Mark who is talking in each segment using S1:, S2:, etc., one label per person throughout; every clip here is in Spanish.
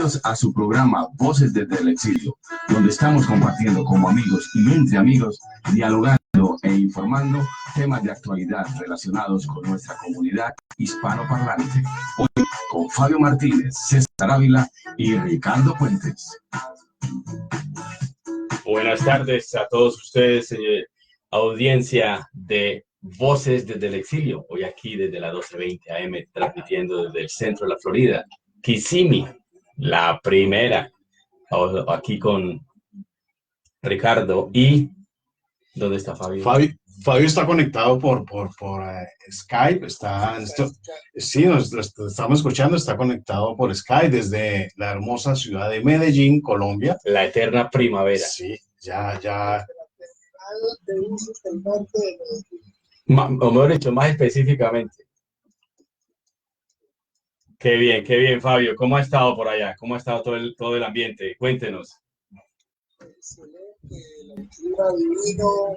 S1: Bienvenidos a su programa Voces desde el Exilio, donde estamos compartiendo como amigos y entre amigos, dialogando e informando temas de actualidad relacionados con nuestra comunidad hispanoparlante. Hoy con Fabio Martínez, César Ávila y Ricardo Puentes.
S2: Buenas tardes a todos ustedes, audiencia de Voces desde el Exilio. Hoy aquí desde la 12:20 AM, transmitiendo desde el centro de la Florida. Kissimmee, la primera, aquí con Ricardo. ¿Y dónde está Fabio?
S3: Fabio está conectado por Skype. Sí, nos estamos escuchando. Está conectado por Skype desde la hermosa ciudad de Medellín, Colombia.
S2: La eterna primavera.
S3: Sí, ya.
S2: O mejor dicho, más específicamente. Qué bien, Fabio. ¿Cómo ha estado por allá? ¿Cómo ha estado todo el ambiente? Cuéntenos.
S4: Excelente, el clima divino,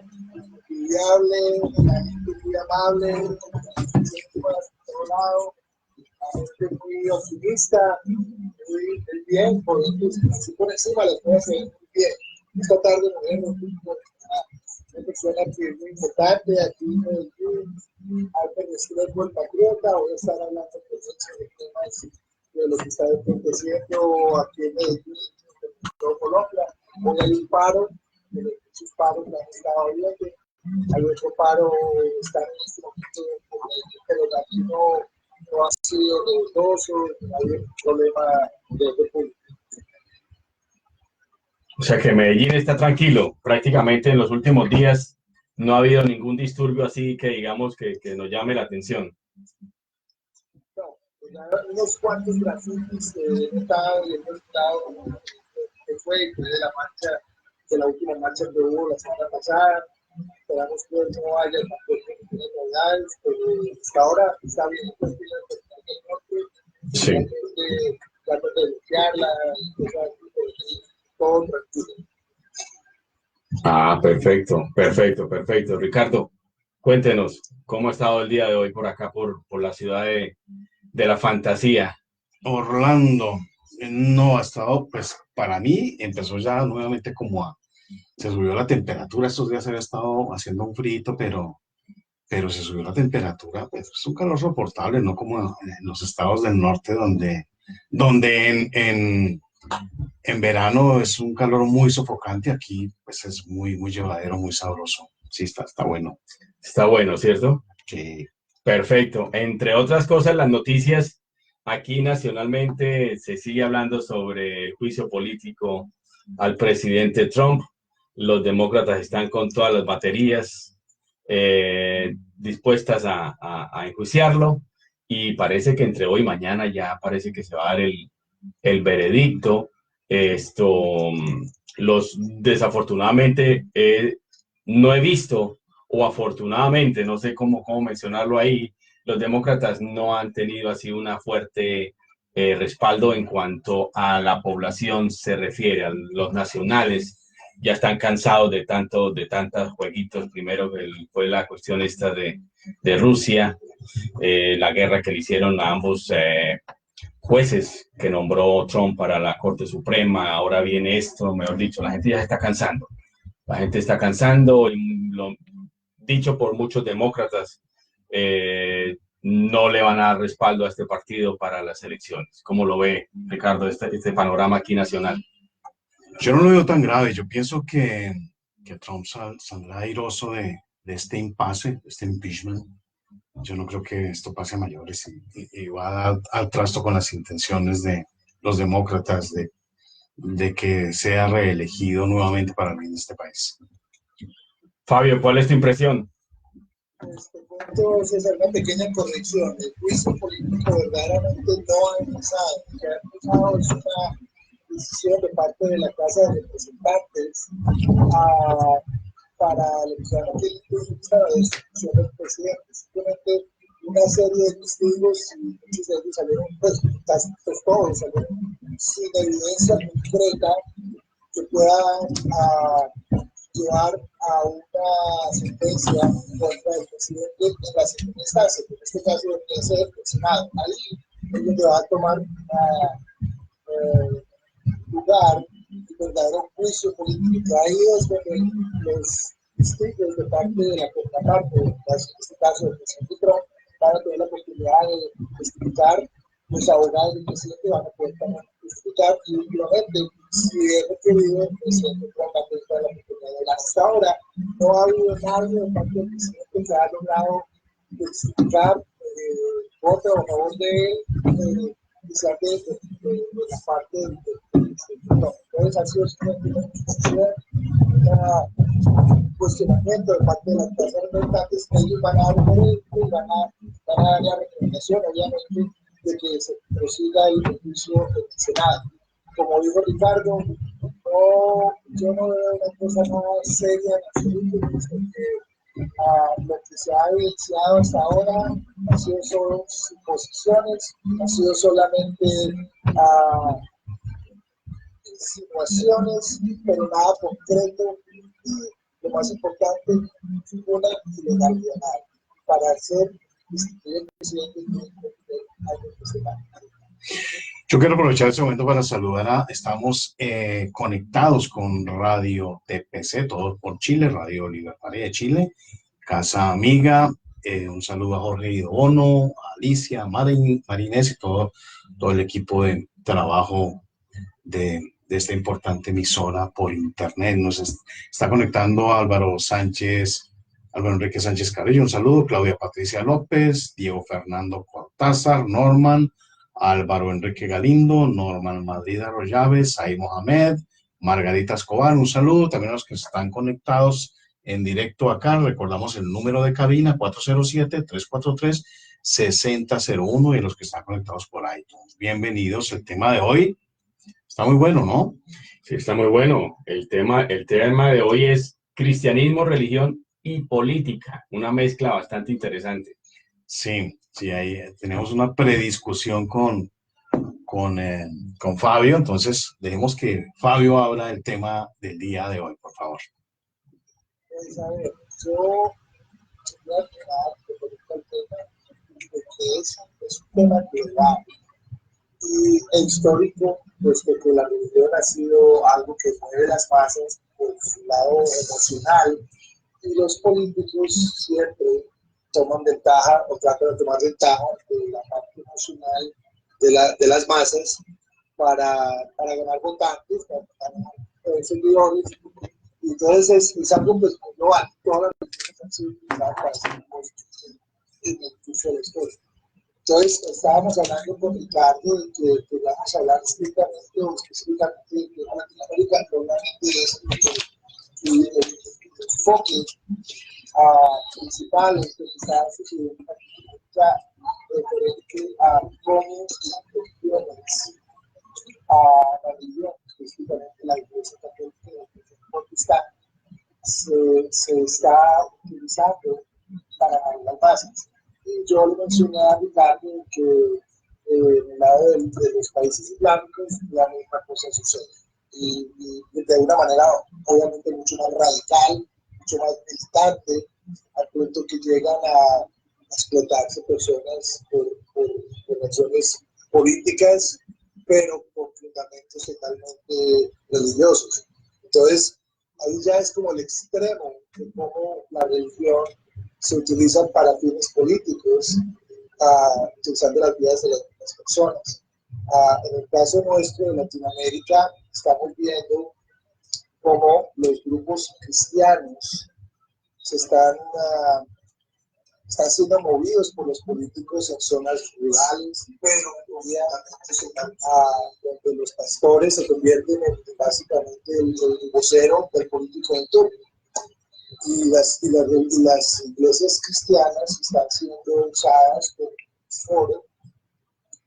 S4: viable, la gente muy amable, por todo lado, la gente muy optimista, muy bien, por encima las cosas se ven muy bien. Esta tarde nos vemos una persona que es muy importante aquí en Medellín, Albert Restrepo, el patriota. Voy a estar hablando con él sobre temas de lo que está aconteciendo aquí en Medellín, en todo Colombia. Hoy hay un paro, de los muchos paros que han estado abiertos. Hay otro paro, está en este momento, pero aquí no ha sido novedoso, no hay un problema de público.
S2: O sea que Medellín está tranquilo. Prácticamente en los últimos días no ha habido ningún disturbio así que digamos que nos llame la atención.
S4: No, pues unos cuantos grafitis que notado y hemos notado que fue de la marcha, de la última marcha que hubo la semana pasada. Esperamos que no haya tampoco novedades, pero hasta ahora está bien tranquilo en el norte.
S2: Sí.
S4: Tratar de bloquearla, todo tranquilo.
S2: Ah, perfecto. Ricardo, cuéntenos, ¿cómo ha estado el día de hoy por acá, por la ciudad de la fantasía?
S3: Orlando, no ha estado, pues para mí empezó ya nuevamente se subió la temperatura. Estos días había estado haciendo un frío, pero se subió la temperatura. Pues es un calor soportable, no como en los estados del norte donde en verano es un calor muy sofocante. Aquí pues es muy llevadero, muy sabroso. Sí, está bueno.
S2: Está bueno, ¿cierto?
S3: Sí.
S2: Perfecto. Entre otras cosas, las noticias aquí nacionalmente se sigue hablando sobre el juicio político al presidente Trump. Los demócratas están con todas las baterías dispuestas a enjuiciarlo, y parece que entre hoy y mañana ya parece que se va a dar el veredicto. Desafortunadamente no he visto, o afortunadamente, no sé cómo mencionarlo ahí, los demócratas no han tenido así una fuerte respaldo en cuanto a la población se refiere. A los nacionales ya están cansados de tantos jueguitos. Primero fue la cuestión esta de Rusia, la guerra que le hicieron a ambos jueces que nombró Trump para la Corte Suprema. Ahora viene esto, mejor dicho, la gente ya se está cansando. La gente está cansando, y lo dicho por muchos demócratas, no le van a dar respaldo a este partido para las elecciones. ¿Cómo lo ve, Ricardo, este panorama aquí nacional?
S3: Yo no lo veo tan grave. Yo pienso que Trump saldrá airoso de este impasse, de este impeachment. Yo no creo que esto pase a mayores y va a dar al trasto con las intenciones de los demócratas de que sea reelegido nuevamente para el bien de este país.
S4: Fabio, ¿cuál es tu impresión? Entonces, una pequeña corrección. El juicio político verdaderamente no ha empezado. Lo que ha empezado es una decisión de parte de la Casa de Representantes para eleccionar la destitución del presidente. Simplemente una serie de testigos, y muchos de ellos salieron, pues todos salieron sin evidencia concreta que pueda llevar a una sentencia contra el presidente en la segunda instancia, que en este caso es el Senado. Ahí ellos van a tomar lugar el verdadero juicio político. Ahí es donde los testigos de parte de la contraparte, en este caso del presidente Trump, van a tener la oportunidad de testificar. Los abogados del presidente van a poder también testificar y últimamente, si es requerido, el presidente Trump va a tener la oportunidad de hablar. Hasta ahora no ha habido nadie de parte del presidente que ha logrado testificar voto a favor de él, quizás de la parte del presidente Trump. Entonces ha sido un cuestionamiento de parte de las personas representantes. Ellos van a dar un veredicto y van a dar la recomendación, obviamente, de que se prosiga el juicio en el Senado. Como dijo Ricardo, yo no veo una cosa más seria en absoluto, porque lo que se ha evidenciado hasta ahora ha sido solo suposiciones, ha sido solamente insinuaciones, pero nada concreto. Y lo más importante, una ilegalidad para ser el presidente
S3: Yo quiero aprovechar este momento para saludar estamos conectados con Radio TPC, todos por Chile, Radio Libertaria de Chile, Casa Amiga, un saludo a Jorge Idobono, a Alicia, a Marinés y todo el equipo de trabajo de esta importante emisora por internet. Nos está conectando Álvaro Enrique Sánchez Carrillo, un saludo, Claudia Patricia López, Diego Fernando Cortázar, Norman, Álvaro Enrique Galindo, Norman Madrid Arroyave, Said Mohamed, Margarita Escobar, un saludo, también a los que están conectados en directo acá, recordamos el número de cabina 407-343-6001 y a los que están conectados por iTunes. Bienvenidos, el tema de hoy está muy bueno, ¿no?
S2: Sí, está muy bueno. El tema de hoy es cristianismo, religión y política, una mezcla bastante interesante.
S3: Sí, ahí tenemos una prediscusión con Fabio, entonces dejemos que Fabio abra el tema del día de hoy, por favor.
S4: Pues a ver, yo voy a aclarar el tema de que es un tema global y histórico, puesto que la religión ha sido algo que mueve las masas por su lado emocional y los políticos siempre toman ventaja o tratan de tomar ventaja de la parte emocional de las masas para ganar votantes, para ganar seguidores. Y entonces es algo pues muy global. Todas las religiones han sido utilizadas para hacer negocios en el curso de la historia. Entonces estábamos hablando con Ricardo de que vamos a hablar estrictamente o específicamente de Latinoamérica, normalmente es el enfoque principal que está sucediendo en Latinoamérica referente a cómo las religiones, la religión, específicamente la Iglesia Católica protestante, se está utilizando para las masas. Y yo le mencioné a Ricardo que en el lado de los países islámicos la misma cosa sucede. Y de una manera obviamente mucho más radical, mucho más militante, al punto que llegan a explotarse personas por razones políticas, pero por fundamentos totalmente religiosos. Entonces, ahí ya es como el extremo de cómo la religión se utiliza para fines políticos, utilizando las vidas de las personas. En el caso nuestro de Latinoamérica, estamos viendo cómo los grupos cristianos se están siendo movidos por los políticos en zonas rurales, pero donde los pastores se convierten en básicamente el vocero del político de turno. Y las iglesias cristianas están siendo usadas como foro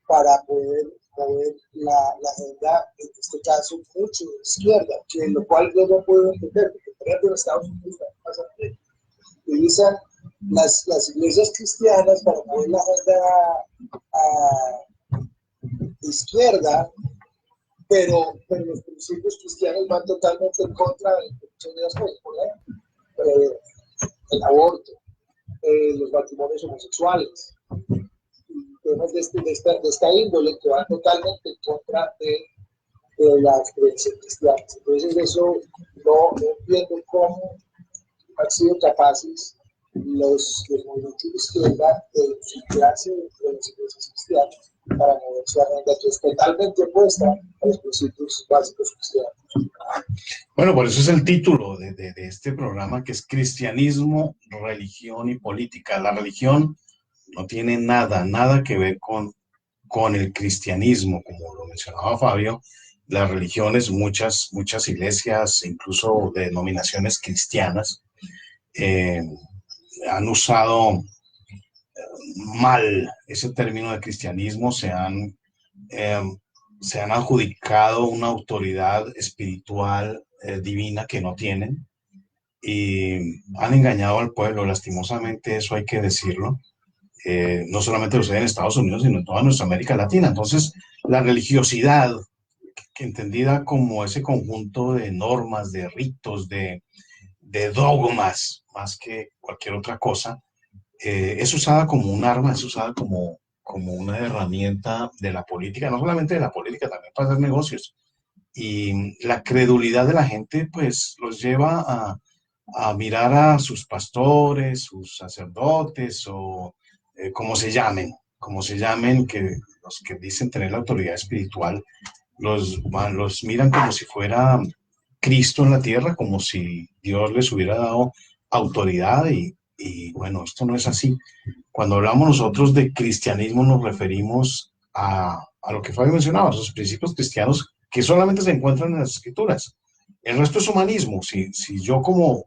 S4: para poder mover la agenda, en este caso, mucho de izquierda, que lo cual yo no puedo entender, porque por ejemplo en Estados Unidos utilizan las iglesias cristianas para mover la agenda de izquierda, pero los principios cristianos van totalmente en contra de las cosas, por ejemplo. El aborto, los matrimonios homosexuales, temas de esta índole que van totalmente en contra de de las creencias cristianas. Entonces eso no entiendo cómo han sido capaces los movimientos de izquierda de infiltrarse dentro de las iglesias cristianas para mover su agenda que es totalmente opuesta a los principios básicos cristianos.
S3: Bueno, por eso es el título de este programa, que es Cristianismo, Religión y Política. La religión no tiene nada que ver con el cristianismo, como lo mencionaba Fabio. Las religiones, muchas iglesias, incluso denominaciones cristianas, han usado mal ese término de cristianismo, se han adjudicado una autoridad espiritual divina que no tienen y han engañado al pueblo. Lastimosamente, eso hay que decirlo. No solamente sucede en Estados Unidos, sino en toda nuestra América Latina. Entonces, la religiosidad, que entendida como ese conjunto de normas, de ritos, de dogmas, más que cualquier otra cosa, es usada como un arma, es usada como una herramienta de la política, no solamente de la política, también para hacer negocios. Y la credulidad de la gente, pues, los lleva a mirar a sus pastores, sus sacerdotes, o como se llamen, que los que dicen tener la autoridad espiritual, los miran como si fuera Cristo en la tierra, como si Dios les hubiera dado autoridad y bueno, esto no es así. Cuando hablamos nosotros de cristianismo nos referimos a lo que Fabio mencionaba, esos principios cristianos que solamente se encuentran en las escrituras. El resto es humanismo. Si yo como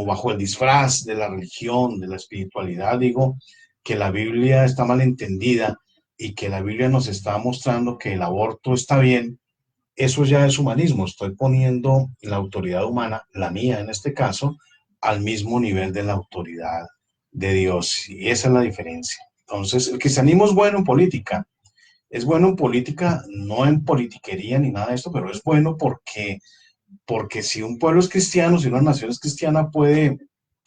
S3: bajo el disfraz de la religión, de la espiritualidad, digo que la Biblia está mal entendida y que la Biblia nos está mostrando que el aborto está bien, eso ya es humanismo. Estoy poniendo la autoridad humana, la mía en este caso, al mismo nivel de la autoridad de Dios. Y esa es la diferencia. Entonces, el cristianismo es bueno en política. Es bueno en política, no en politiquería ni nada de esto, pero es bueno porque si un pueblo es cristiano, si una nación es cristiana, puede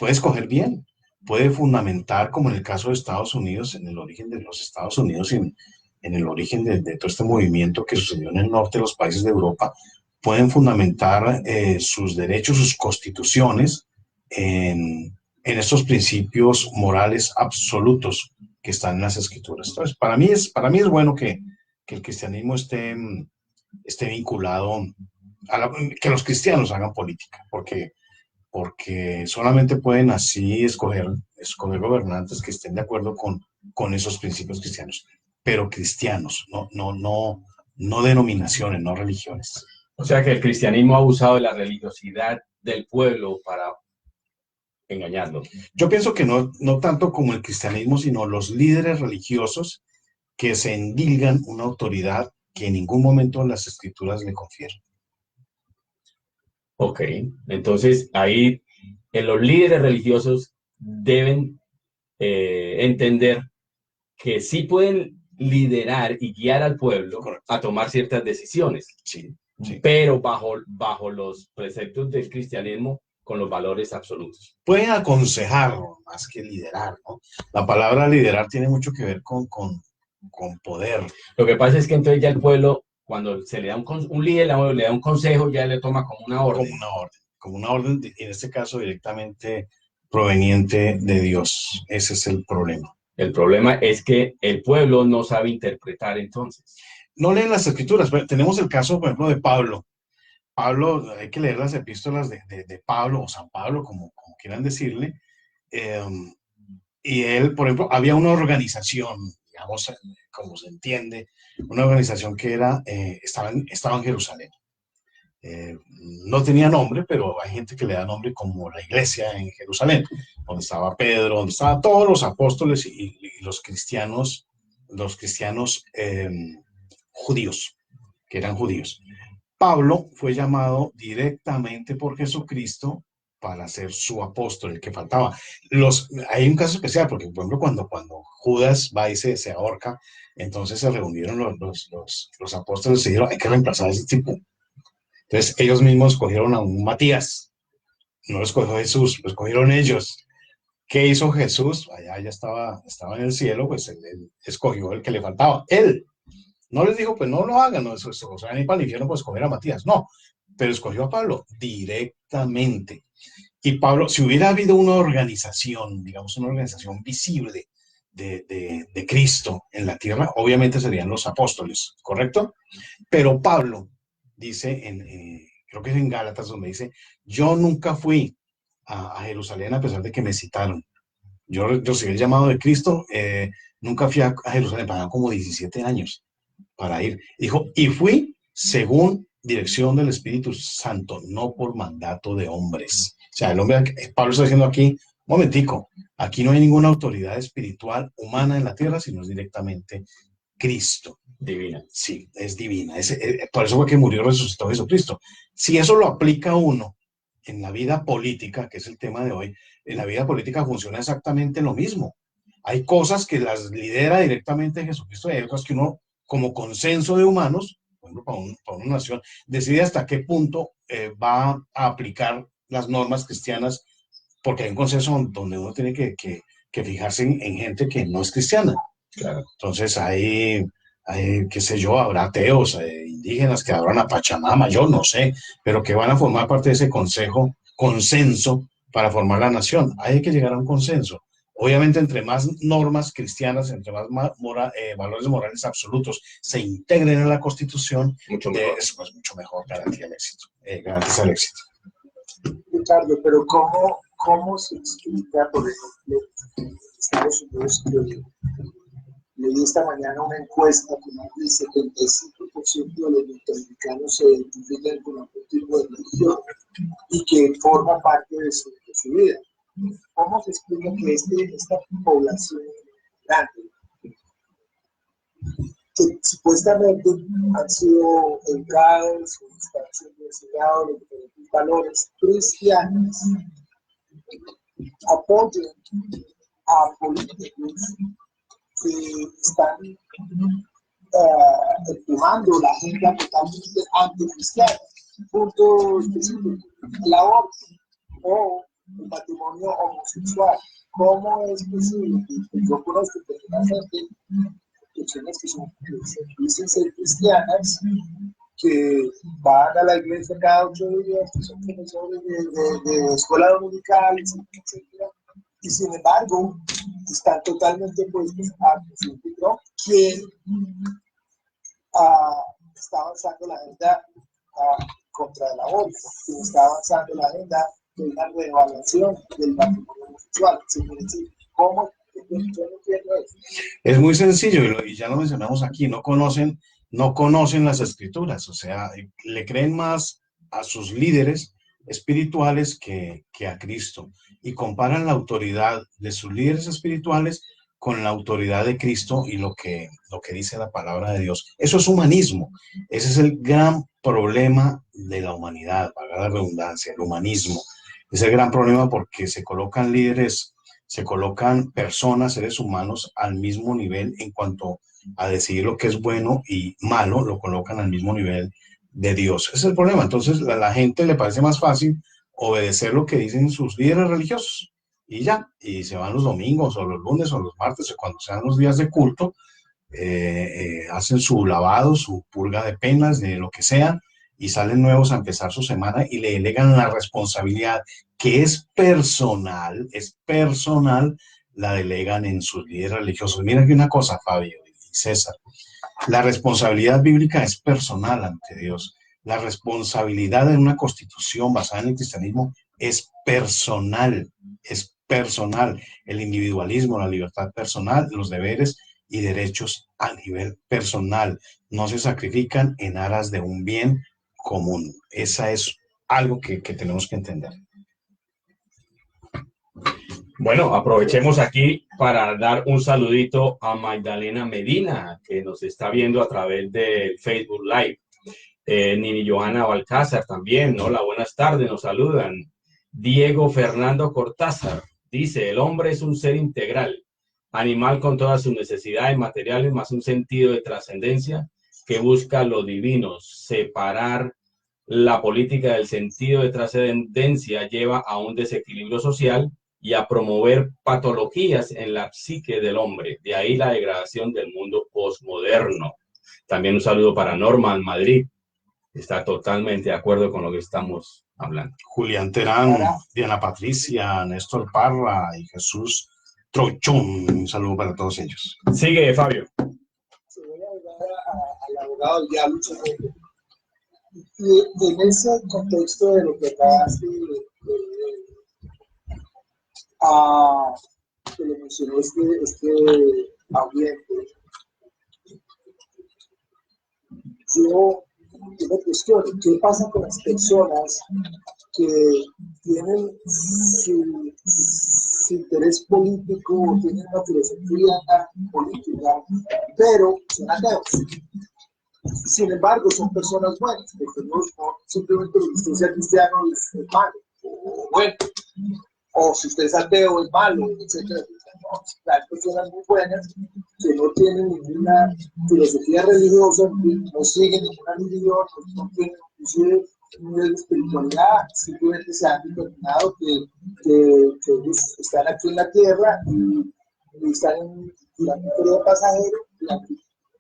S3: escoger bien, puede fundamentar, como en el caso de Estados Unidos, en el origen de los Estados Unidos y en el origen de todo este movimiento que sucedió en el norte de los países de Europa, pueden fundamentar sus derechos, sus constituciones en estos principios morales absolutos que están en las escrituras. Entonces, para mí es bueno que el cristianismo esté vinculado que los cristianos hagan política, porque solamente pueden así escoger gobernantes que estén de acuerdo con esos principios cristianos, pero cristianos, no denominaciones, no religiones.
S2: O sea que el cristianismo ha usado de la religiosidad del pueblo para engañarlo.
S3: Yo pienso que no tanto como el cristianismo, sino los líderes religiosos que se endilgan una autoridad que en ningún momento las escrituras le confieren.
S2: Ok, entonces ahí los líderes religiosos deben entender que sí pueden liderar y guiar al pueblo a tomar ciertas decisiones,
S3: sí.
S2: Pero bajo los preceptos del cristianismo con los valores absolutos.
S3: Pueden aconsejar más que liderar, ¿no? La palabra liderar tiene mucho que ver con poder.
S2: Lo que pasa es que entonces ya el pueblo, cuando se le da un líder, le da un consejo, ya le toma como una orden.
S3: Como una orden, en este caso directamente proveniente de Dios. Ese es el problema.
S2: El problema es que el pueblo no sabe interpretar entonces.
S3: No leen las escrituras. Tenemos el caso, por ejemplo, de Pablo. Pablo, hay que leer las epístolas de Pablo, o San Pablo, como quieran decirle. Y él, por ejemplo, había una organización, digamos, como se entiende, una organización que estaba en Jerusalén. No tenía nombre, pero hay gente que le da nombre como la iglesia en Jerusalén, donde estaba Pedro, donde estaban todos los apóstoles y los cristianos judíos, que eran judíos. Pablo fue llamado directamente por Jesucristo para ser su apóstol, el que faltaba. Hay un caso especial, porque por ejemplo cuando Judas va y se ahorca, entonces se reunieron los apóstoles y dijeron, hay que reemplazar a ese tipo. Entonces ellos mismos escogieron a un Matías, no lo escogió Jesús, lo escogieron ellos. ¿Qué hizo Jesús? Allá ya estaba en el cielo, pues él escogió el que le faltaba, él. No les dijo, pues no lo hagan, no, eso, o sea, ni para el infierno, pues escoger a Matías, no, pero escogió a Pablo directamente. Y Pablo, si hubiera habido una organización, digamos, una organización visible de Cristo en la tierra, obviamente serían los apóstoles, ¿correcto? Pero Pablo dice, creo que es en Gálatas, donde dice, yo nunca fui a Jerusalén a pesar de que me citaron. Yo seguí el llamado de Cristo, nunca fui a Jerusalén, pagaban como 17 años para ir. Dijo, y fui según dirección del Espíritu Santo, no por mandato de hombres. O sea, el hombre, Pablo está diciendo aquí, un momentico, aquí no hay ninguna autoridad espiritual humana en la tierra, sino es directamente Cristo.
S2: Divina.
S3: Sí, es divina. Por eso fue que murió y resucitó Jesucristo. Si eso lo aplica uno en la vida política, que es el tema de hoy, en la vida política funciona exactamente lo mismo. Hay cosas que las lidera directamente Jesucristo y hay otras que uno, como consenso de humanos, por ejemplo, para una nación, decide hasta qué punto va a aplicar las normas cristianas, porque hay un consenso donde uno tiene que fijarse en gente que no es cristiana.
S2: Claro.
S3: Entonces hay, qué sé yo, habrá ateos, indígenas que habrán a Pachamama, yo no sé, pero que van a formar parte de ese consenso para formar la nación. Hay que llegar a un consenso. Obviamente, entre más normas cristianas, entre más valores morales absolutos se integren en la Constitución,
S2: mucho mejor.
S3: Es pues, mucho mejor garantía el éxito, garantiza el éxito.
S4: Ricardo, pero ¿cómo se explica, por ejemplo, en Estados Unidos, que leí esta mañana una encuesta que dice que el 75% de los norteamericanos se identifican con algún tipo de religión y que forma parte de su vida? ¿Cómo se explica que esta población grande, que supuestamente han sido educados, están siendo enseñados los diferentes valores cristianos, apoyen a políticos que están empujando la agenda totalmente anticristiana? Punto específico, el aborto o el matrimonio homosexual. ¿Cómo es posible? Yo conozco personalmente personas que dicen ser cristianas, que van a la iglesia cada 8 días, que son profesores de escuela dominical, etc. Y sin embargo, están totalmente opuestos a presidente Trump, quien está avanzando la agenda contra el aborto, quien está avanzando la agenda de una reevaluación del matrimonio homosexual. ¿Cómo? Yo no entiendo eso.
S3: Es muy sencillo y ya lo mencionamos aquí, no conocen las escrituras, o sea, le creen más a sus líderes espirituales que a Cristo y comparan la autoridad de sus líderes espirituales con la autoridad de Cristo y lo que dice la palabra de Dios. Eso es humanismo. Ese es el gran problema de la humanidad, para la redundancia, el humanismo. Es el gran problema porque se colocan líderes, se colocan personas, seres humanos al mismo nivel en cuanto a decidir lo que es bueno y malo, lo colocan al mismo nivel de Dios. Ese es el problema. Entonces a la gente le parece más fácil obedecer lo que dicen sus líderes religiosos y ya, y se van los domingos o los lunes o los martes o cuando sean los días de culto, hacen su lavado, su purga de penas, de lo que sea, y salen nuevos a empezar su semana y le delegan la responsabilidad que es personal, la delegan en sus líderes religiosos. Mira que una cosa, Fabio y César, la responsabilidad bíblica es personal ante Dios. La responsabilidad de una constitución basada en el cristianismo es personal, es personal. El individualismo, la libertad personal, los deberes y derechos a nivel personal no se sacrifican en aras de un bien común. Esa es algo que tenemos que entender.
S2: Bueno, aprovechemos aquí para dar un saludito a Magdalena Medina, que nos está viendo a través del Facebook Live. Nini Johanna Balcázar también, hola, buenas tardes, nos saludan. Diego Fernando Cortázar dice, el hombre es un ser integral, animal con todas sus necesidades materiales, más un sentido de trascendencia que busca lo divino. Separar la política del sentido de trascendencia lleva a un desequilibrio social y a promover patologías en la psique del hombre. De ahí la degradación del mundo posmoderno. También un saludo para Norma en Madrid. Está totalmente de acuerdo con lo que estamos hablando.
S3: Julián Terán, Diana Patricia, Néstor Parra y Jesús Trochón. Un saludo para todos ellos.
S2: Sigue, Fabio.
S4: Se voy a hablar al abogado del diablo. Y en ese contexto de lo que acabas que le mencionó este audiente, yo me cuestiono, ¿qué pasa con las personas que tienen su interés político, tienen una filosofía política, pero son ateos? Sin embargo, son personas buenas, porque no simplemente porque usted sea cristiano es malo, o bueno, o si usted es ateo es malo, etc. Hay personas muy buenas que no tienen ninguna filosofía religiosa, no siguen ninguna religión, no tienen inclusive un nivel de espiritualidad, simplemente se han determinado que ellos están aquí en la tierra y están en un periodo pasajero,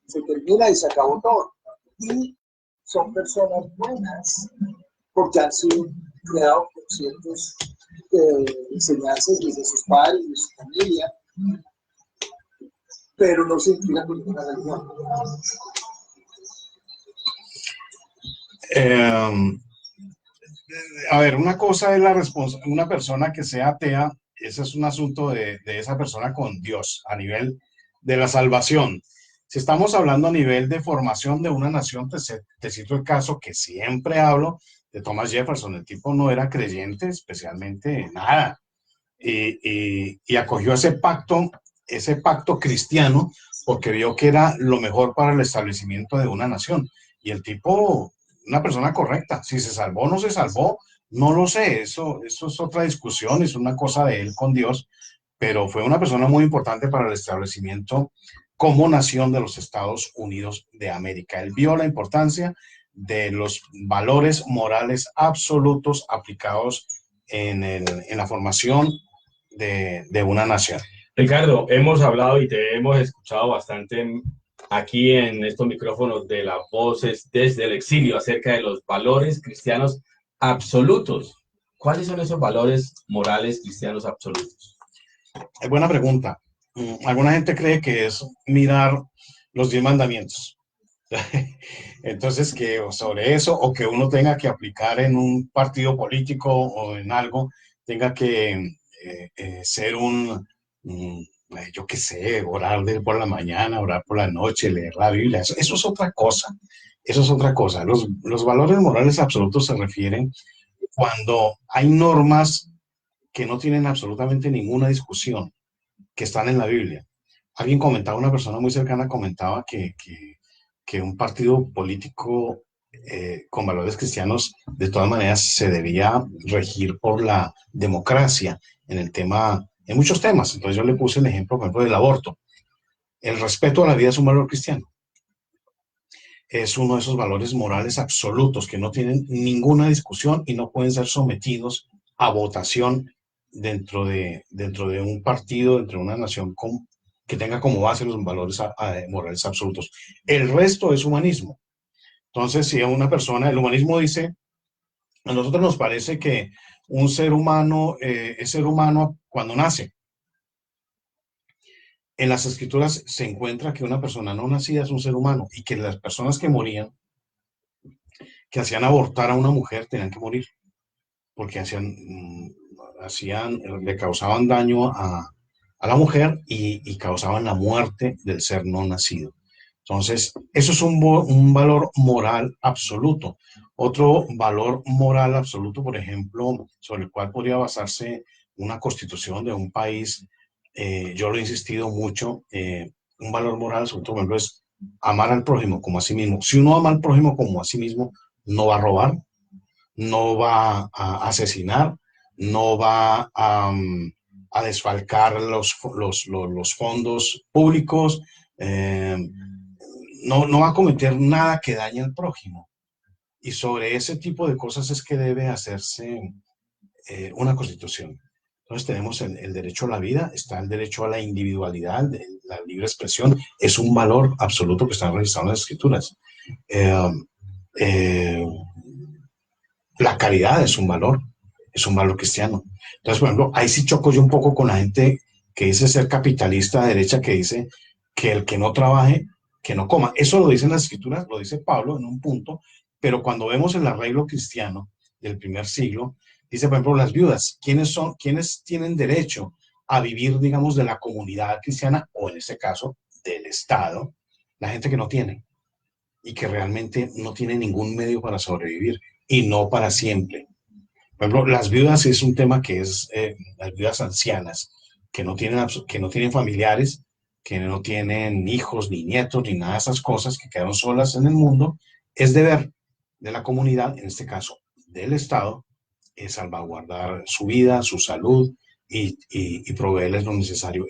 S4: se termina y se acabó todo. Y son personas buenas porque han sido creados por ciertas enseñanzas desde sus padres, de su familia, pero no se inclinan por ninguna religión.
S3: A ver, una cosa es una persona que sea atea, ese es un asunto de esa persona con Dios, a nivel de la salvación. Si estamos hablando a nivel de formación de una nación, te cito el caso que siempre hablo de Thomas Jefferson. El tipo no era creyente, especialmente nada, y acogió ese pacto cristiano porque vio que era lo mejor para el establecimiento de una nación. Y el tipo, una persona correcta. Si se salvó o no se salvó, no lo sé. Eso es otra discusión, es una cosa de él con Dios, pero fue una persona muy importante para el establecimiento como nación de los Estados Unidos de América. Él vio la importancia de los valores morales absolutos aplicados en la formación de una nación.
S2: Ricardo, hemos hablado y te hemos escuchado bastante aquí en estos micrófonos de las voces desde el exilio acerca de los valores cristianos absolutos. ¿Cuáles son esos valores morales cristianos absolutos?
S3: Es buena pregunta. Alguna gente cree que es mirar los 10 mandamientos. Entonces, que sobre eso, o que uno tenga que aplicar en un partido político o en algo, tenga que ser yo qué sé, orar por la mañana, orar por la noche, leer la Biblia. Eso es otra cosa. Eso es otra cosa. Los valores morales absolutos se refieren cuando hay normas que no tienen absolutamente ninguna discusión, que están en la Biblia. Alguien comentaba, una persona muy cercana comentaba que un partido político con valores cristianos de todas maneras se debía regir por la democracia en muchos temas. Entonces yo le puse el ejemplo, por ejemplo, del aborto. El respeto a la vida es un valor cristiano. Es uno de esos valores morales absolutos que no tienen ninguna discusión y no pueden ser sometidos a votación dentro de un partido, dentro de una nación que tenga como base los valores morales absolutos. El resto es humanismo. Entonces, si a una persona, el humanismo dice, a nosotros nos parece que un ser humano es ser humano cuando nace. En las escrituras se encuentra que una persona no nacida es un ser humano y que las personas que morían, que hacían abortar a una mujer, tenían que morir porque le causaban daño a la mujer y causaban la muerte del ser no nacido. Entonces, eso es un valor moral absoluto. Otro valor moral absoluto, por ejemplo, sobre el cual podría basarse una constitución de un país, yo lo he insistido mucho, un valor moral absoluto, por ejemplo, es amar al prójimo como a sí mismo. Si uno ama al prójimo como a sí mismo, no va a robar, no va a asesinar, no va a desfalcar los fondos públicos, no va a cometer nada que dañe al prójimo. Y sobre ese tipo de cosas es que debe hacerse una constitución. Entonces tenemos el derecho a la vida, está el derecho a la individualidad, la libre expresión, es un valor absoluto que está registrado en las escrituras. Eh, eh, la caridad es un valor cristiano. Entonces, por ejemplo, ahí sí choco yo un poco con la gente que dice ser capitalista de derecha, que dice que el que no trabaje, que no coma. Eso lo dicen las escrituras, lo dice Pablo en un punto, pero cuando vemos el arreglo cristiano del primer siglo, dice, por ejemplo, las viudas, ¿quiénes tienen derecho a vivir, digamos, de la comunidad cristiana, o en este caso, del Estado? La gente que no tiene y que realmente no tiene ningún medio para sobrevivir, y no para siempre. Por ejemplo, las viudas es un tema que es las viudas ancianas, que no tienen familiares, que no tienen hijos, ni nietos, ni nada de esas cosas, que quedaron solas en el mundo. Es deber de la comunidad, en este caso del Estado, es salvaguardar su vida, su salud y proveerles lo necesario.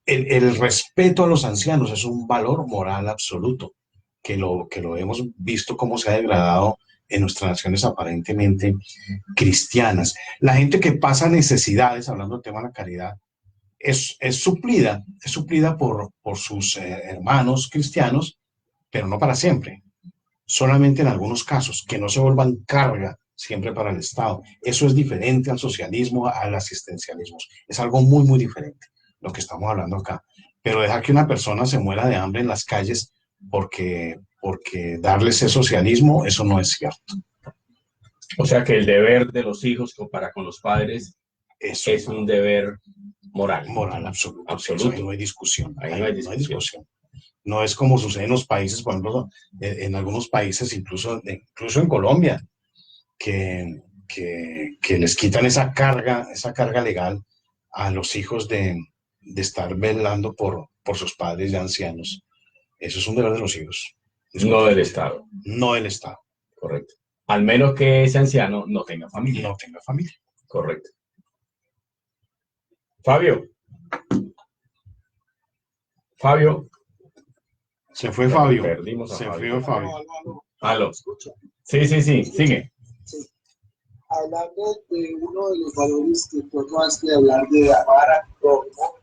S3: El respeto a los ancianos es un valor moral absoluto, que lo hemos visto cómo se ha degradado en nuestras naciones aparentemente cristianas. La gente que pasa necesidades, hablando del tema de la caridad, es suplida por sus hermanos cristianos, pero no para siempre. Solamente en algunos casos, que no se vuelvan carga siempre para el Estado. Eso es diferente al socialismo, al asistencialismo. Es algo muy, muy diferente lo que estamos hablando acá. Pero dejar que una persona se muera de hambre en las calles porque darles ese socialismo, eso no es cierto.
S2: O sea que el deber de los hijos para con los padres es un deber moral.
S3: Moral absoluto.
S2: Absoluto.
S3: Ahí no hay discusión.
S2: Ahí no hay discusión.
S3: No es como sucede en los países, por ejemplo, en algunos países, incluso en Colombia, que les quitan esa carga legal a los hijos de estar velando por sus padres ya ancianos. Eso es un deber de los hijos.
S2: No del Estado.
S3: No del Estado.
S2: Correcto. Al menos que ese anciano no tenga familia.
S3: No tenga familia.
S2: Correcto. Fabio.
S3: Se fue Fabio.
S2: Perdimos a
S3: Se
S2: Fabio.
S3: fue Fabio.
S2: Aló. Sí. Sigue.
S4: Sí. Hablando de uno de los valores que tú acabaste de hablar de amar a prójimo,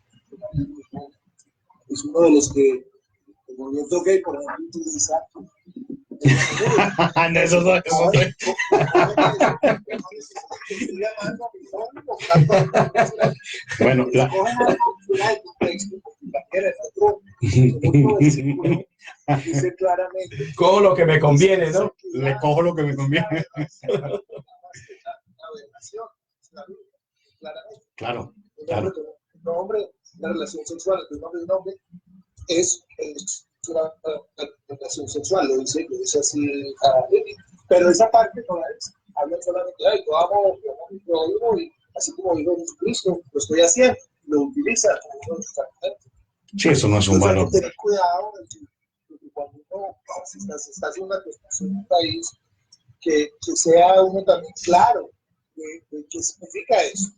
S4: es uno de los que el movimiento gay, por ejemplo, utiliza.
S3: Bueno,
S4: dice claramente.
S2: Cojo lo que me conviene, ¿no?
S3: Le cojo lo que me conviene. Claro.
S4: Un hombre, la relación sexual entre un hombre y un hombre es una relación sexual, lo dice así, pero esa parte no la es. Hablan solamente, yo amo mi prójimo, y así como dijo Jesucristo, lo estoy haciendo, lo utiliza como uno exactamente.
S3: Sí, eso no es un valor.
S4: Hay que tener cuidado porque cuando uno se está haciendo una construcción en un país, que sea uno también claro de qué significa eso.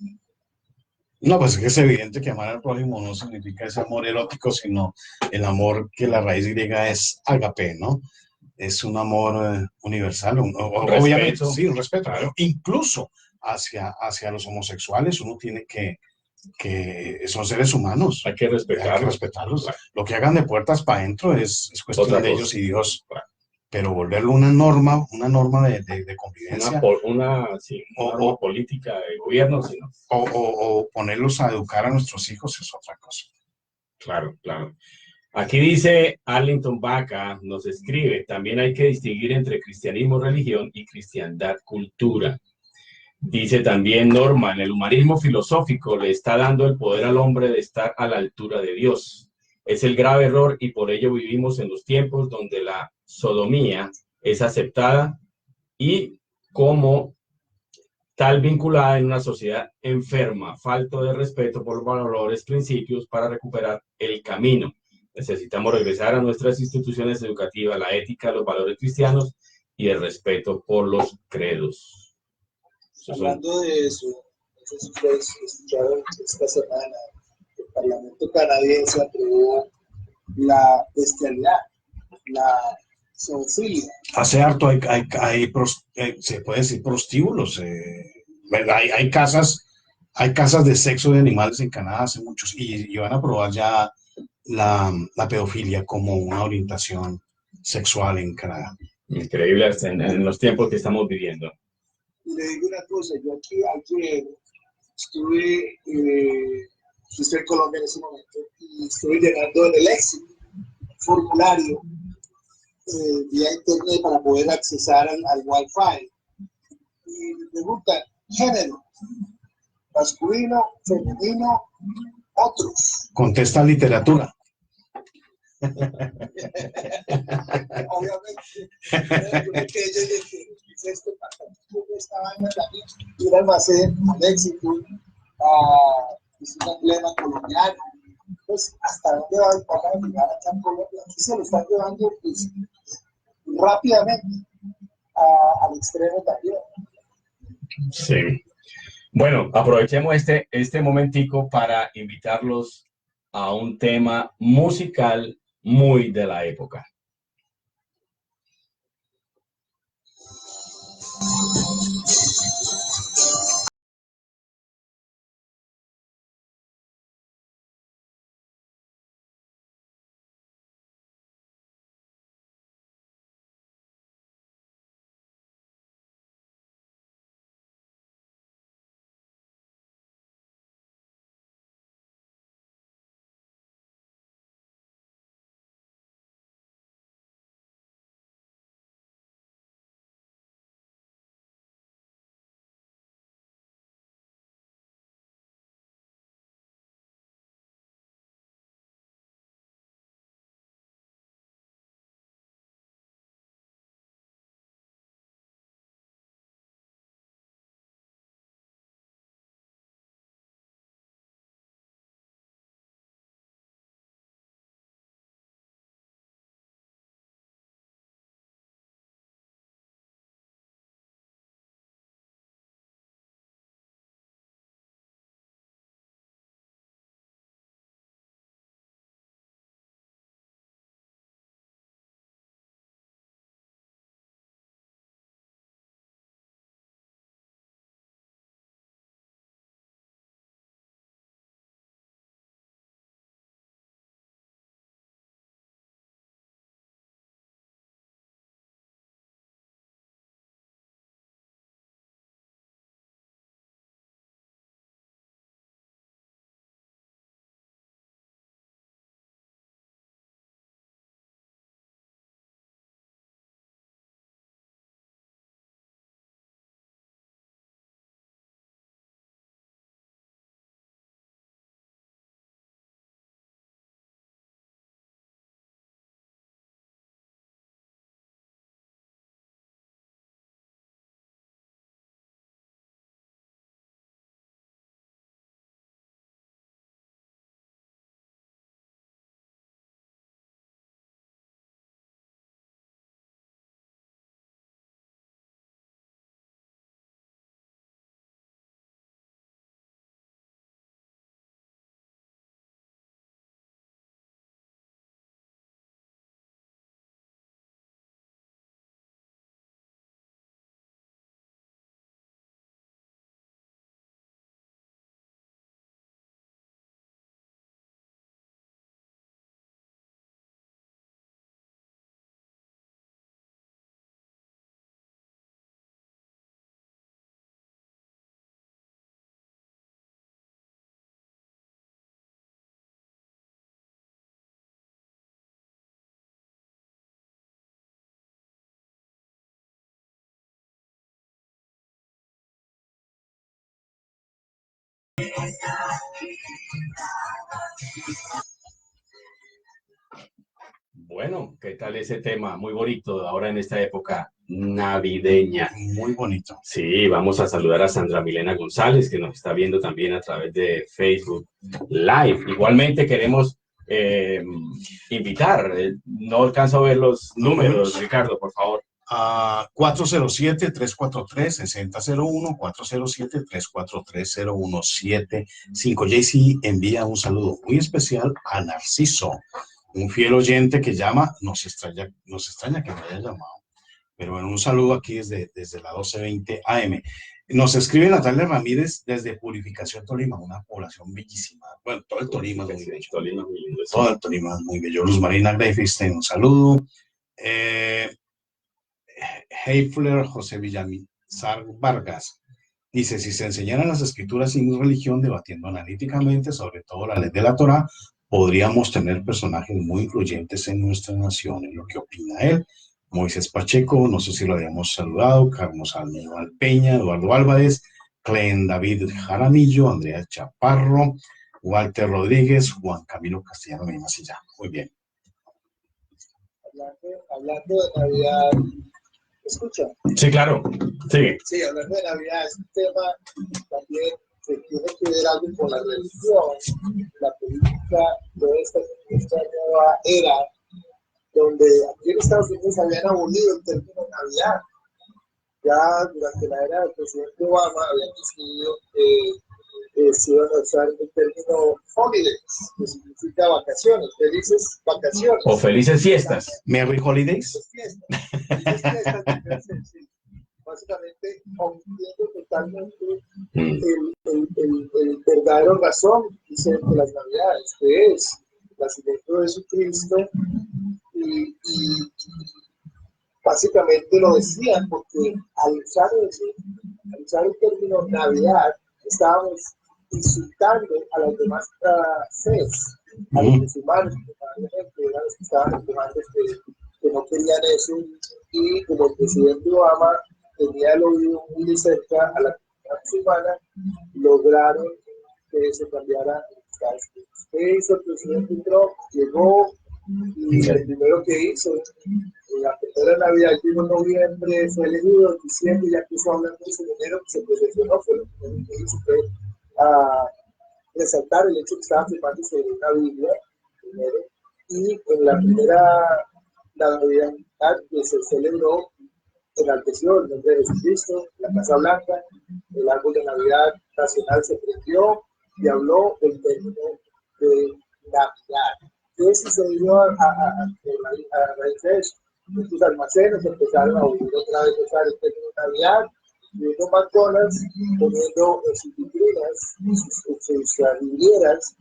S3: No, pues es que es evidente que amar al prójimo no significa ese amor erótico, sino el amor que la raíz griega es agape, ¿no? Es un amor universal, obviamente, sí, un respeto. Claro. Incluso hacia los homosexuales uno tiene que son seres humanos.
S2: Hay que respetarlos.
S3: Claro. Lo que hagan de puertas para adentro es cuestión de ellos y Dios. Pero volverlo una norma de convivencia.
S2: Una política de gobierno, sino.
S3: O ponerlos a educar a nuestros hijos es otra cosa.
S2: Claro. Aquí dice Arlington Baca, nos escribe, también hay que distinguir entre cristianismo, religión y cristiandad, cultura. Dice también Norma, el humanismo filosófico le está dando el poder al hombre de estar a la altura de Dios. Es el grave error y por ello vivimos en los tiempos donde la sodomía es aceptada y como tal vinculada en una sociedad enferma, falto de respeto por los valores, principios para recuperar el camino. Necesitamos regresar a nuestras instituciones educativas, la ética, los valores cristianos y el respeto por los credos.
S4: Hablando de eso, no sé si ustedes escucharon esta semana, el Parlamento canadiense aprobó la bestialidad, la zoofilia.
S3: Hace harto se puede decir prostíbulos. Hay casas Hay casas de sexo de animales en Canadá hace muchos y van a probar ya la pedofilia como una orientación sexual en Canadá.
S2: Increíble en los tiempos que estamos viviendo.
S4: Y le digo una cosa, yo aquí ayer estoy en Colombia en ese momento y estoy llenando en el Éxito formulario vía internet para poder accesar al Wi-Fi. Y me preguntan, género, masculino, femenino, otros.
S3: Contesta literatura.
S4: Obviamente, que yo dije, esto esta vaina también, y un almacén, un Éxito, es un emblema colombiano. Pues, ¿hasta dónde van a llegar acá en Colombia? Aquí se lo están llevando pues, rápidamente al extremo también.
S2: Sí. Bueno, aprovechemos este momentico para invitarlos a un tema musical muy de la época. Bueno, ¿qué tal ese tema? Muy bonito ahora en esta época navideña.
S3: Muy bonito.
S2: Sí, vamos a saludar a Sandra Milena González, que nos está viendo también a través de Facebook Live. Igualmente queremos invitar, no alcanzo a ver los números, Ricardo, por favor.
S3: 407-343-6001, 407-343-0175. JC envía un saludo muy especial a Narciso, un fiel oyente que llama. Nos extraña que me haya llamado, pero bueno, un saludo aquí desde la 12:20 AM. Nos escribe Natalia Ramírez desde Purificación, Tolima, una población bellísima. Bueno, todo el Tolima es muy bello.
S2: Tolima, muy lindo, sí.
S3: Todo el Tolima es muy bello. Luz Marina Greifstein, un saludo. Heifler José Villamizar Vargas dice: si se enseñaran las escrituras sin religión, debatiendo analíticamente sobre todo la ley de la Torá, podríamos tener personajes muy influyentes en nuestra nación. En lo que opina él. Moisés Pacheco, no sé si lo habíamos saludado, Carlos Aníbal Peña, Eduardo Álvarez, Clen David Jaramillo, Andrea Chaparro, Walter Rodríguez, Juan Camilo Castellano, me así ya. Muy bien.
S4: Hablando de Navidad, ¿escucha?
S2: Sí, claro. Sí.
S4: Sí, hablando de Navidad, es un tema también que tiene que ver algo con la religión, la política de esta nueva era, donde aquí en Estados Unidos habían abolido el término Navidad. Ya durante la era del presidente Obama habían decidido que se iban a usar el término holidays, que significa vacaciones, felices vacaciones.
S2: O felices fiestas.
S3: Merry Holidays.
S4: Felices fiestas, sí. Básicamente, omitiendo totalmente el verdadero razón de las Navidades, que es el nacimiento de Jesucristo. Y básicamente lo decían porque al usar el término Navidad, estábamos insultando a las demás sedes, a los musulmanes, que eran los que estaban empujando que no querían eso, y como el presidente Obama tenía el oído muy de cerca a la comunidad musulmana, lograron que se cambiara en Estados Unidos. ¿Qué hizo el presidente Trump? Llegó y el primero que hizo, la primera Navidad llegó en noviembre, fue elegido en diciembre, ya puso a hablar de su dinero, que se posicionó, fue lo primero que hizo, fue resaltar el hecho que estaba firmando sobre una Biblia, primero, y en la primera Navidad que se celebró, enalteció el nombre de Jesucristo, la Casa Blanca, el árbol de Navidad nacional se prendió y habló del término de Navidad. ¿Qué sucedió a raíz de eso? Estos almacenes empezaron a volver otra vez a usar el término Navidad, viendo McDonald's poniendo en sus vitrinas, sus vidrieras,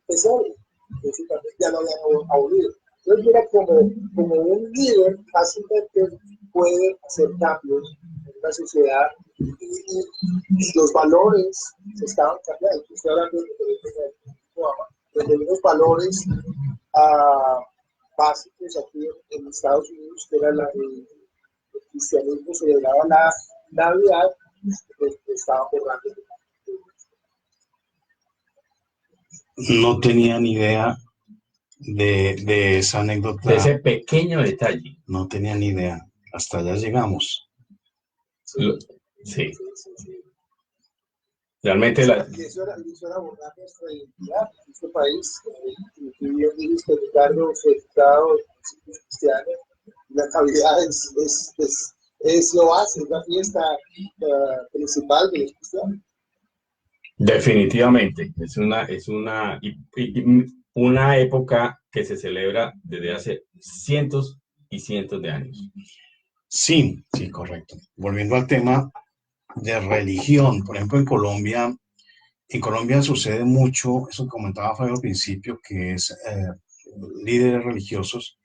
S4: pesebre. Eso también ya lo habían abolido. Entonces, mira, como un líder fácilmente puede hacer cambios en una sociedad y los valores se estaban cambiando. Estoy hablando de unos valores básicos aquí en Estados Unidos, que era el cristianismo, celebraba la Navidad, pues estaban borrando.
S3: No tenía ni idea de esa anécdota.
S2: De ese pequeño detalle.
S3: No tenía ni idea. Hasta allá llegamos.
S2: Sí. Realmente
S4: y eso era borrar nuestra identidad en este país. Y bien dijiste, Ricardo, certificado cristiano, la Navidad es lo base, es la fiesta principal de los cristianos.
S2: Definitivamente, es una época que se celebra desde hace cientos y cientos de años.
S3: Sí, correcto. Volviendo al tema de religión, por ejemplo, en Colombia sucede mucho, eso comentaba Fabio al principio, que es líderes religiosos,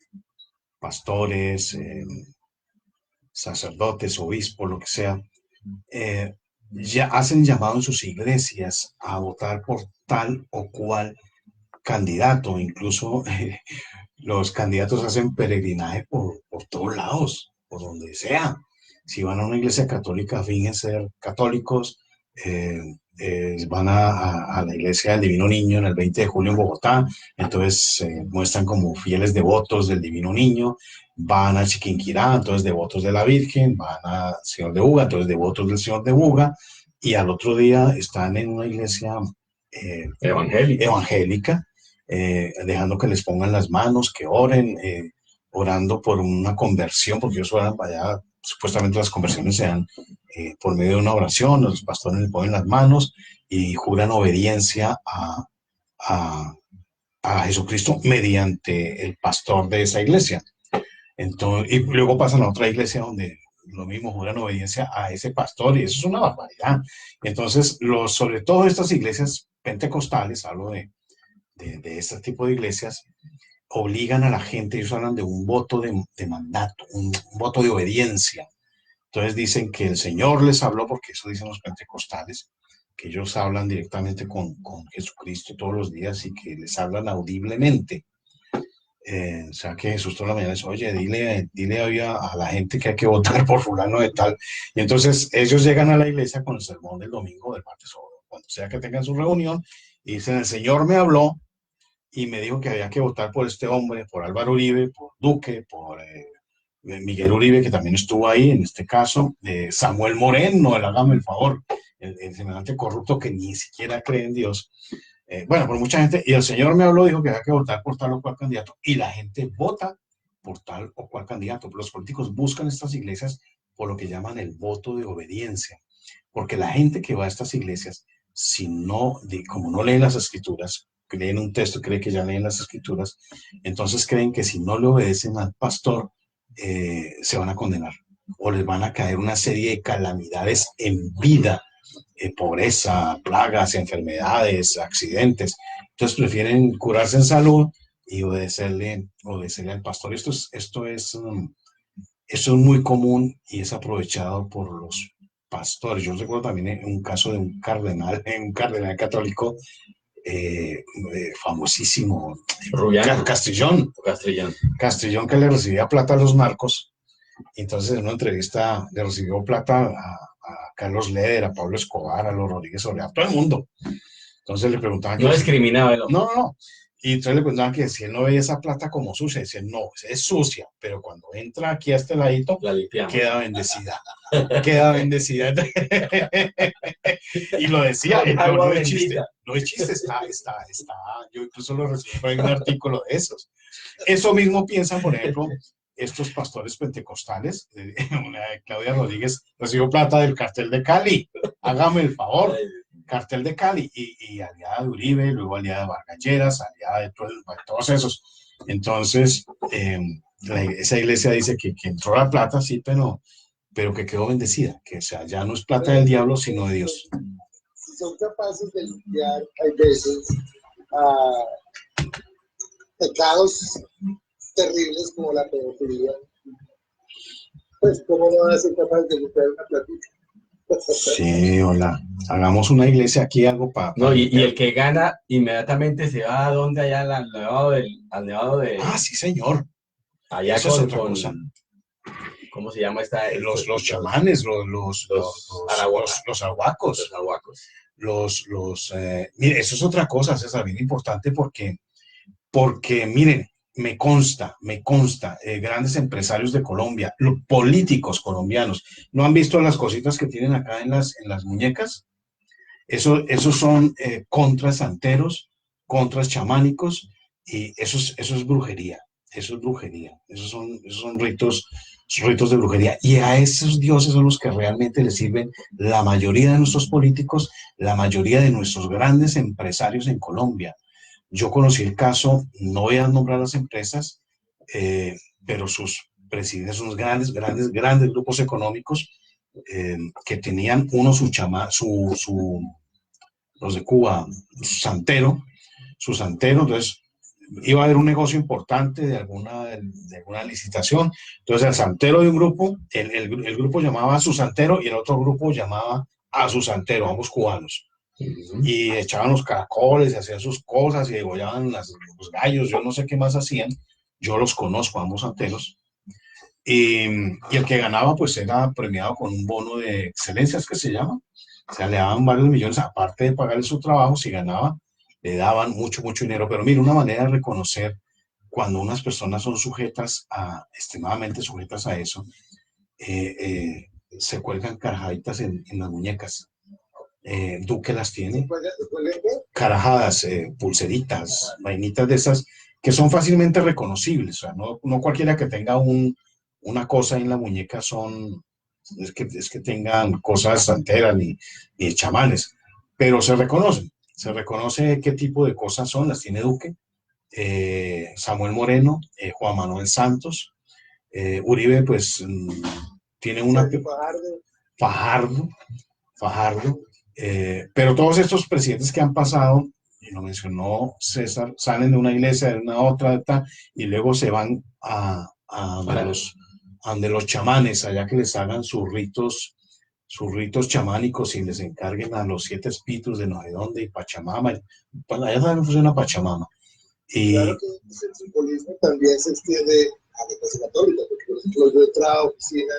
S3: pastores, sacerdotes, obispos, lo que sea, ya hacen llamado en sus iglesias a votar por tal o cual candidato. Incluso los candidatos hacen peregrinaje por todos lados, por donde sea. Si van a una iglesia católica, fingen ser católicos, van a la iglesia del Divino Niño en el 20 de julio en Bogotá, entonces se muestran como fieles devotos del Divino Niño, van a Chiquinquirá, entonces devotos de la Virgen, van al Señor de Buga, entonces devotos del Señor de Buga, y al otro día están en una iglesia evangélica, dejando que les pongan las manos, que oren, orando por una conversión, porque ellos oran para allá. Supuestamente las conversiones se dan por medio de una oración, los pastores le ponen las manos y juran obediencia a Jesucristo mediante el pastor de esa iglesia. Entonces, y luego pasan a otra iglesia donde lo mismo juran obediencia a ese pastor y eso es una barbaridad. Entonces, sobre todo estas iglesias pentecostales, hablo de este tipo de iglesias, obligan a la gente, ellos hablan de un voto de mandato, un voto de obediencia. Entonces dicen que el Señor les habló, porque eso dicen los pentecostales, que ellos hablan directamente con Jesucristo todos los días y que les hablan audiblemente. O sea que Jesús toda la mañana dice, oye, dile hoy a la gente que hay que votar por fulano de tal. Y entonces ellos llegan a la iglesia con el sermón del domingo, del martes o cuando sea que tengan su reunión, y dicen, el Señor me habló y me dijo que había que votar por este hombre, por Álvaro Uribe, por Duque, por Miguel Uribe, que también estuvo ahí en este caso, Samuel Moreno, hágame el favor, el semejante corrupto que ni siquiera cree en Dios. Bueno, por mucha gente, y el Señor me habló, dijo que había que votar por tal o cual candidato, y la gente vota por tal o cual candidato. Pero los políticos buscan estas iglesias por lo que llaman el voto de obediencia, porque la gente que va a estas iglesias, si no, como no leen las escrituras, leen un texto, cree que ya leen las escrituras, entonces creen que si no le obedecen al pastor, se van a condenar, o les van a caer una serie de calamidades en vida, pobreza, plagas, enfermedades, accidentes. Entonces prefieren curarse en salud y obedecerle al pastor. Esto es muy común y es aprovechado por los pastores. Yo recuerdo también un caso de un cardenal católico famosísimo,
S2: Rubiano.
S3: Castrillón, que le recibía plata a los narcos. Entonces en una entrevista le recibió plata a Carlos Leder, a Pablo Escobar, a los Rodríguez Soria, a todo el mundo. Entonces le preguntaban...
S2: No discriminaba el hombre.
S3: No. Y entonces le preguntaban que si él no veía esa plata como sucia. Dice, no, es sucia, pero cuando entra aquí a este ladito, queda bendecida. Queda bendecida. Y lo decía, no es chiste, está. Yo incluso lo recibí en un artículo de esos. Eso mismo piensan, por ejemplo, estos pastores pentecostales. Claudia Rodríguez recibió plata del cartel de Cali. Hágame el favor. Cartel de Cali y aliada de Uribe, luego aliada de Vargas Lleras, aliada de todos esos. Entonces, esa iglesia dice que entró la plata, sí, pero que quedó bendecida, que o sea, ya no es plata del diablo, sino de Dios.
S4: Si son capaces de limpiar, hay veces, pecados terribles como la pedofilia, pues, ¿cómo no van a ser capaces de limpiar una platita?
S3: Sí, hola. Hagamos una iglesia aquí, algo para...
S2: No, y el que gana inmediatamente se va a donde allá al nevado de...
S3: Ah, sí, señor.
S2: Allá
S3: eso es otra cosa.
S2: ¿Cómo se llama esta?
S3: Los chamanes, los arhuacos. Mire, eso es otra cosa, César, bien importante porque miren, me consta, grandes empresarios de Colombia, políticos colombianos, ¿no han visto las cositas que tienen acá en las muñecas? Esos son contras santeros, contras chamánicos, y eso es brujería, esos son ritos de brujería, y a esos dioses son los que realmente les sirven la mayoría de nuestros políticos, la mayoría de nuestros grandes empresarios en Colombia. Yo conocí el caso, no voy a nombrar las empresas, pero sus presidentes, unos grandes grupos económicos que tenían uno los de Cuba, su santero, entonces iba a haber un negocio importante de alguna licitación, entonces el santero de un grupo, el grupo llamaba a su santero y el otro grupo llamaba a su santero, ambos cubanos. Y echaban los caracoles y hacían sus cosas y degollaban los gallos, yo no sé qué más hacían, yo los conozco, ambos santeros, y el que ganaba pues era premiado con un bono de excelencia, es que se llama, o sea, le daban varios millones, aparte de pagarle su trabajo, si ganaba, le daban mucho dinero. Pero mira, una manera de reconocer cuando unas personas son extremadamente sujetas a eso, se cuelgan carajaditas en las muñecas. Duque las tiene, carajadas, pulseritas, vainitas de esas que son fácilmente reconocibles, o sea, no cualquiera que tenga una cosa en la muñeca es que tengan cosas santeras ni chamanes, pero se reconoce qué tipo de cosas son, las tiene Duque, Samuel Moreno, Juan Manuel Santos, Uribe, pues tiene una... Fajardo, pero todos estos presidentes que han pasado, y lo mencionó César, salen de una iglesia, de una otra, y luego se van a donde los chamanes, allá que les hagan sus ritos chamánicos y les encarguen a los 7 espíritus de no sé dónde, y Pachamama, allá también funciona Pachamama. Y
S4: claro que el simbolismo también se extiende a la Iglesia Católica, porque por ejemplo yo he entrado a oficinas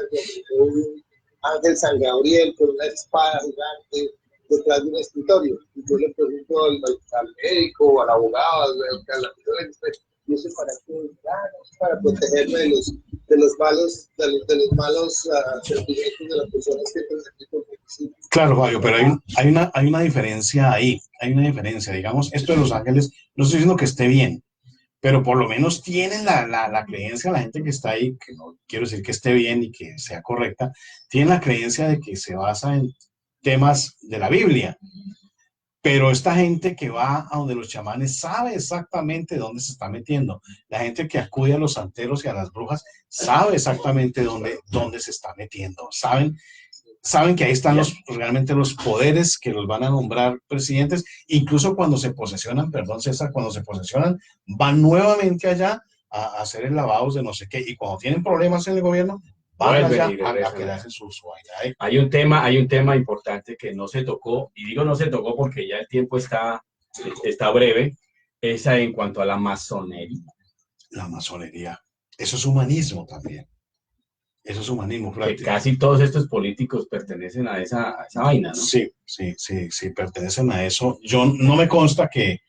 S4: donde un ángel San Gabriel con una espada gigante detrás de un escritorio, y yo le pregunto al médico o al abogado, y eso para qué, para protegerme de los malos sentimientos de las personas que entran aquí por municipio.
S3: Claro, Fabio, pero hay una diferencia ahí, hay una diferencia, digamos, esto de los ángeles, no estoy diciendo que esté bien, pero por lo menos tienen la creencia, la gente que está ahí, que no quiero decir que esté bien y que sea correcta, tiene la creencia de que se basa en temas de la Biblia. Pero esta gente que va a donde los chamanes sabe exactamente dónde se está metiendo. La gente que acude a los santeros y a las brujas sabe exactamente dónde se está metiendo. Saben que ahí están realmente los poderes que los van a nombrar presidentes. Incluso cuando se posesionan, perdón César, cuando se posesionan, van nuevamente allá a hacer el lavado de no sé qué. Y cuando tienen problemas en el gobierno, van allá a que le hacen su vaina.
S2: Hay un tema importante que no se tocó, y digo no se tocó porque ya el tiempo está breve, esa en cuanto a la masonería.
S3: La masonería, eso es humanismo también. Eso es humanismo.
S2: Que casi todos estos políticos pertenecen a esa vaina, ¿no?
S3: Sí, pertenecen a eso. Yo no me consta que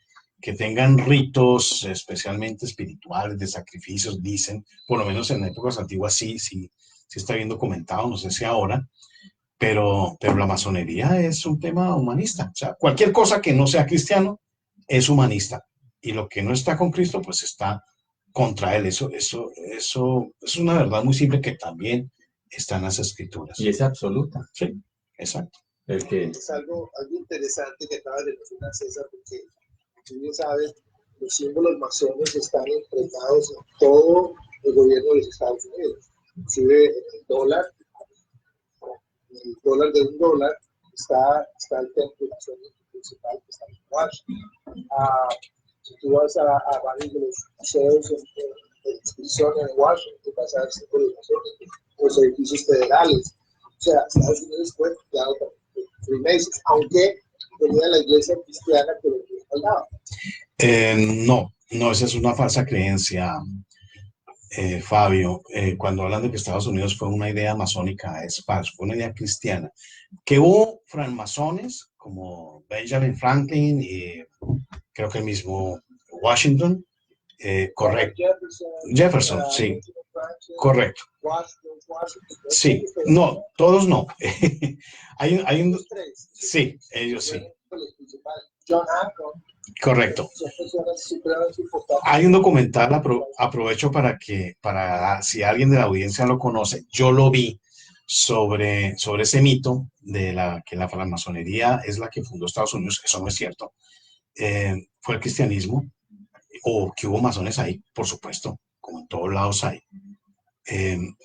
S3: tengan ritos especialmente espirituales, de sacrificios, dicen, por lo menos en épocas antiguas sí está bien documentado, no sé si ahora, pero la masonería es un tema humanista. O sea, cualquier cosa que no sea cristiano es humanista, y lo que no está con Cristo, pues está contra él. Eso es una verdad muy simple que también está en las Escrituras.
S2: Y es absoluta.
S3: Sí, exacto.
S4: Es algo interesante que acabas de mencionar, César, porque tú bien sabes, los símbolos masones están impregnados en todo el gobierno de los Estados Unidos. Inclusive el dólar de $1 está el templo masónico principal que está en Washington. Si tú vas a varios de los museos de inscripción en Washington, vas a ver símbolos masónicos, los edificios federales. O sea, Estados Unidos fue creado por Freemasons, aunque tenía la iglesia cristiana que lo respaldaba.
S3: No, esa es una falsa creencia, Fabio. Cuando hablan de que Estados Unidos fue una idea masónica, es falso, fue una idea cristiana. Que hubo francmasones como Benjamin Franklin y creo que el mismo Washington, correcto. Jefferson, sí, correcto. Sí, no, todos no. Sí, ellos sí. Correcto. Hay un documental, aprovecho para si alguien de la audiencia lo conoce, yo lo vi sobre ese mito de que la francmasonería es la que fundó Estados Unidos. Eso no es cierto. Fue el cristianismo, o que hubo masones ahí, por supuesto, como en todos lados hay.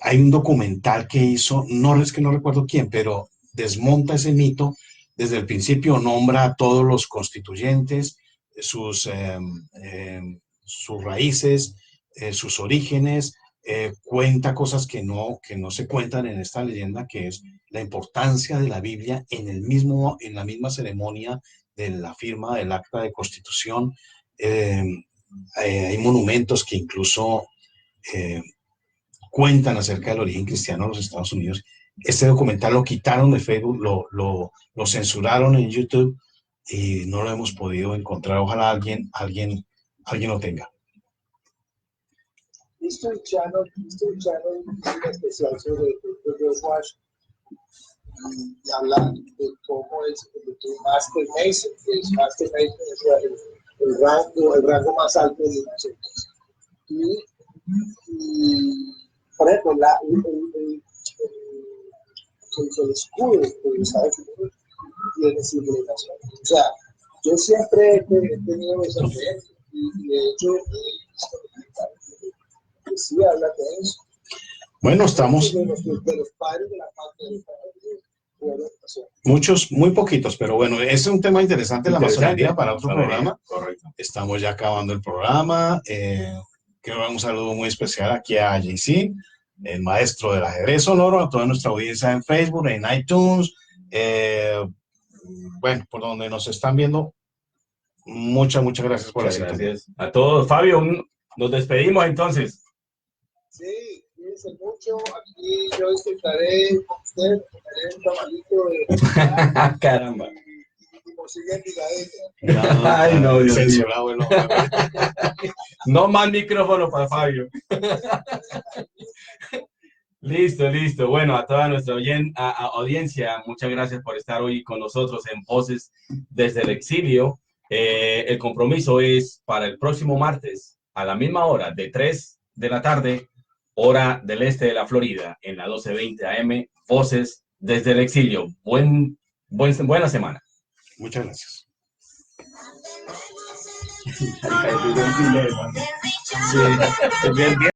S3: Hay un documental que hizo, no recuerdo quién, pero desmonta ese mito desde el principio, nombra a todos los constituyentes, sus raíces, sus orígenes, cuenta cosas que no se cuentan en esta leyenda, que es la importancia de la Biblia en la misma ceremonia de la firma del acta de constitución. Hay monumentos que incluso cuentan acerca del origen cristiano de los Estados Unidos. Este documental lo quitaron de Facebook, lo censuraron en YouTube y no lo hemos podido encontrar. Ojalá alguien lo tenga.
S4: History Channel hizo un especial sobre George Washington y habla de cómo es el Master Mason, que es Master Mason, es el rango más alto de Mason. Y por ejemplo, el escudo de Estados Unidos tiene símbolo nacional. O sea, yo siempre he tenido esa creencia y de hecho he visto que sí habla de eso.
S3: Bueno, estamos
S4: de los padres de la patria de Estados Unidos.
S3: muchos, muy poquitos, pero bueno, ese es un tema interesante, la masonería, para otro
S2: Masonería,
S3: programa.
S2: correcto.
S3: Estamos ya acabando el programa. Quiero dar un saludo muy especial aquí a JC, el maestro del ajedrez sonoro, a toda nuestra audiencia en Facebook, en iTunes, bueno, por donde nos están viendo. Muchas gracias por la
S2: Muchas
S3: sintonía.
S2: gracias a todos. Fabio, nos despedimos entonces.
S4: Sí, cuídense mucho. Aquí yo estaré con usted, haré un tamalito de
S2: Caramba.
S4: y morcilla en picadillo.
S2: Ay, no, Dios mío.
S3: Censurado el hombre.
S2: No más micrófono para Fabio. Listo. Bueno, a toda nuestra audiencia, muchas gracias por estar hoy con nosotros en Voces desde el Exilio. El compromiso es para el próximo martes a la misma hora, de 3 de la tarde, hora del este de la Florida, en la 12:20 AM, Voces desde el Exilio. Buena semana.
S3: Muchas gracias.
S2: Sí, bien.